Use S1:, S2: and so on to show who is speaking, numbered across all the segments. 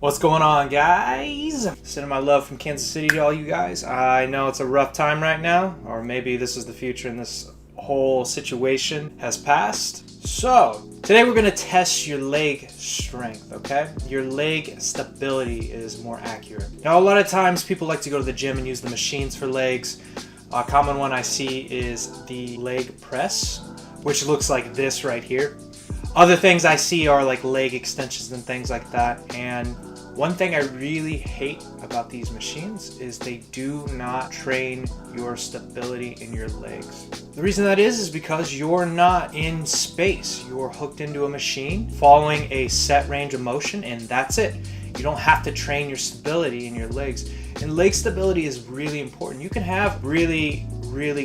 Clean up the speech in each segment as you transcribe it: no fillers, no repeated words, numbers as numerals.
S1: What's going on, guys? Sending my love from Kansas City to all you guys. I know it's a rough time right now, or maybe this is the future and this whole situation has passed. So, today we're gonna test your leg strength, okay? Your leg stability is more accurate. Now, a lot of times people like to go to the gym and use the machines for legs. A common one I see is the leg press, which looks like this right here. Other things I see are like leg extensions and things like that. And one thing I really hate about these machines is they do not train your stability in your legs. The reason that is because you're not in space. You're hooked into a machine, following a set range of motion, and that's it. You don't have to train your stability in your legs. And leg stability is really important. You can have really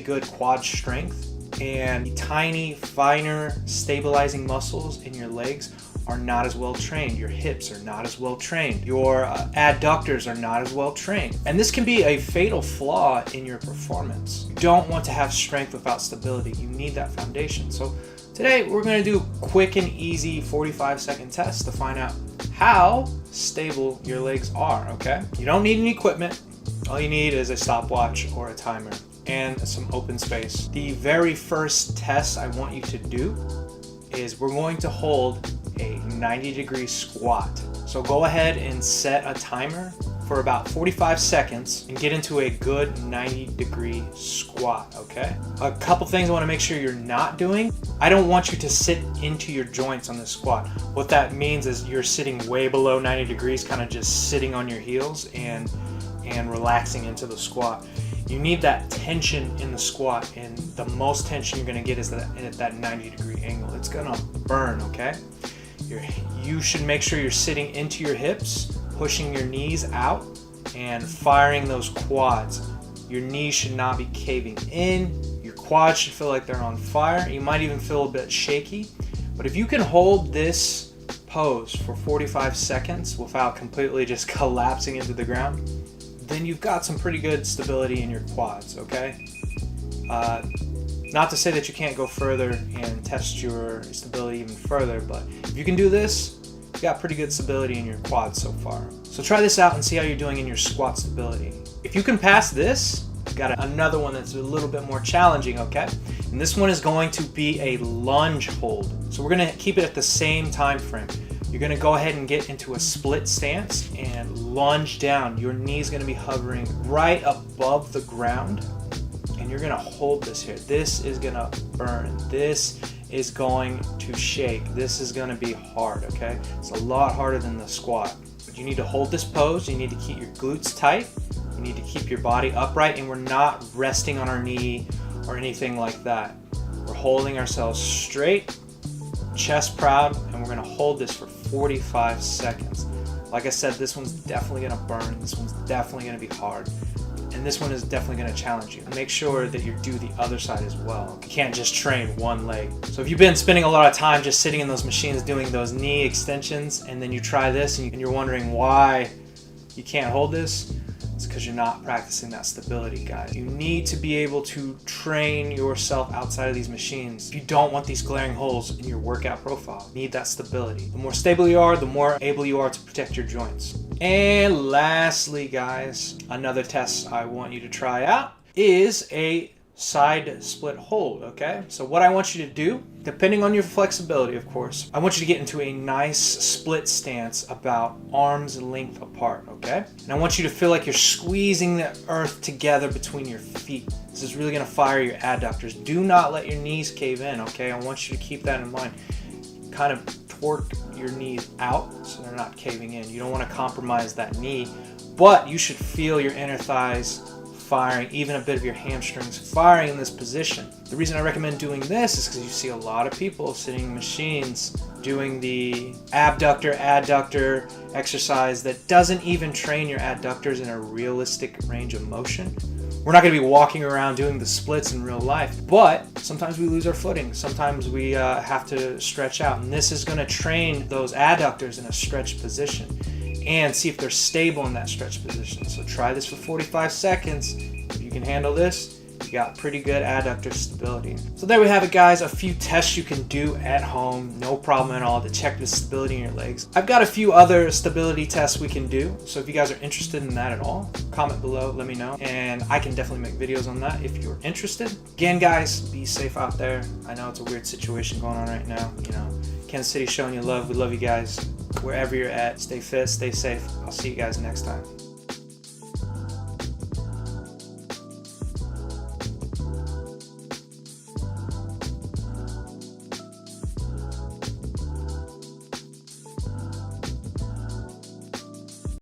S1: good quad strength, and tiny, finer stabilizing muscles in your legs are not as well trained. Your hips are not as well trained. Your adductors are not as well trained. And this can be a fatal flaw in your performance. You don't want to have strength without stability. You need that foundation. So today we're gonna do a quick and easy 45-second test to find out how stable your legs are, okay? You don't need any equipment. All you need is a stopwatch or a timer and some open space. The very first test I want you to do is we're going to hold a 90-degree squat. So go ahead and set a timer for about 45 seconds and get into a good 90-degree squat, okay? A couple things I want to make sure you're not doing. I don't want you to sit into your joints on the squat. What that means is you're sitting way below 90 degrees, kind of just sitting on your heels and relaxing into the squat. You need that tension in the squat, and the most tension you're gonna get is at that 90-degree angle. It's gonna burn, okay? You should make sure you're sitting into your hips, pushing your knees out, and firing those quads. Your knees should not be caving in. Your quads should feel like they're on fire. You might even feel a bit shaky. But if you can hold this pose for 45 seconds without completely just collapsing into the ground, then you've got some pretty good stability in your quads, okay? Not to say that you can't go further and test your stability even further, but if you can do this, you've got pretty good stability in your quads so far. So try this out and see how you're doing in your squat stability. If you can pass this, I've got another one that's a little bit more challenging, okay? And this one is going to be a lunge hold. So we're gonna keep it at the same time frame. You're gonna go ahead and get into a split stance and lunge down. Your knee's gonna be hovering right above the ground, and you're gonna hold this here. This is gonna burn. This is going to shake. This is gonna be hard, okay? It's a lot harder than the squat. But you need to hold this pose. You need to keep your glutes tight. You need to keep your body upright, and we're not resting on our knee or anything like that. We're holding ourselves straight, chest proud, and we're gonna hold this for 45 seconds. Like I said, this one's definitely gonna burn. This one's definitely gonna be hard. And this one is definitely gonna challenge you. Make sure that you do the other side as well. You can't just train one leg. So if you've been spending a lot of time just sitting in those machines doing those knee extensions, and then you try this and you're wondering why you can't hold this, it's because you're not practicing that stability, guys. You need to be able to train yourself outside of these machines. If you don't want these glaring holes in your workout profile, you need that stability. The more stable you are, the more able you are to protect your joints. And lastly, guys, another test I want you to try out is a side split hold, okay? So what I want you to do, depending on your flexibility, of course, I want you to get into a nice split stance about arm's length apart, okay? And I want you to feel like you're squeezing the earth together between your feet. This is really gonna fire your adductors. Do not let your knees cave in, okay? I want you to keep that in mind. Kind of torque your knees out so they're not caving in. You don't wanna compromise that knee, but you should feel your inner thighs firing, even a bit of your hamstrings firing in this position. The reason I recommend doing this is because you see a lot of people sitting in machines doing the abductor-adductor exercise that doesn't even train your adductors in a realistic range of motion. We're not going to be walking around doing the splits in real life, but sometimes we lose our footing. Sometimes we have to stretch out, and this is going to train those adductors in a stretched position and see if they're stable in that stretch position. So try this for 45 seconds. If you can handle this, you got pretty good adductor stability. So there we have it, guys. A few tests you can do at home, no problem at all, to check the stability in your legs. I've got a few other stability tests we can do, so if you guys are interested in that at all, comment below, let me know, and I can definitely make videos on that if you're interested. Again, guys, be safe out there. I know it's a weird situation going on right now. You know, Kansas City showing you love. We love you guys. Wherever you're at, stay fit, stay safe. I'll see you guys next time.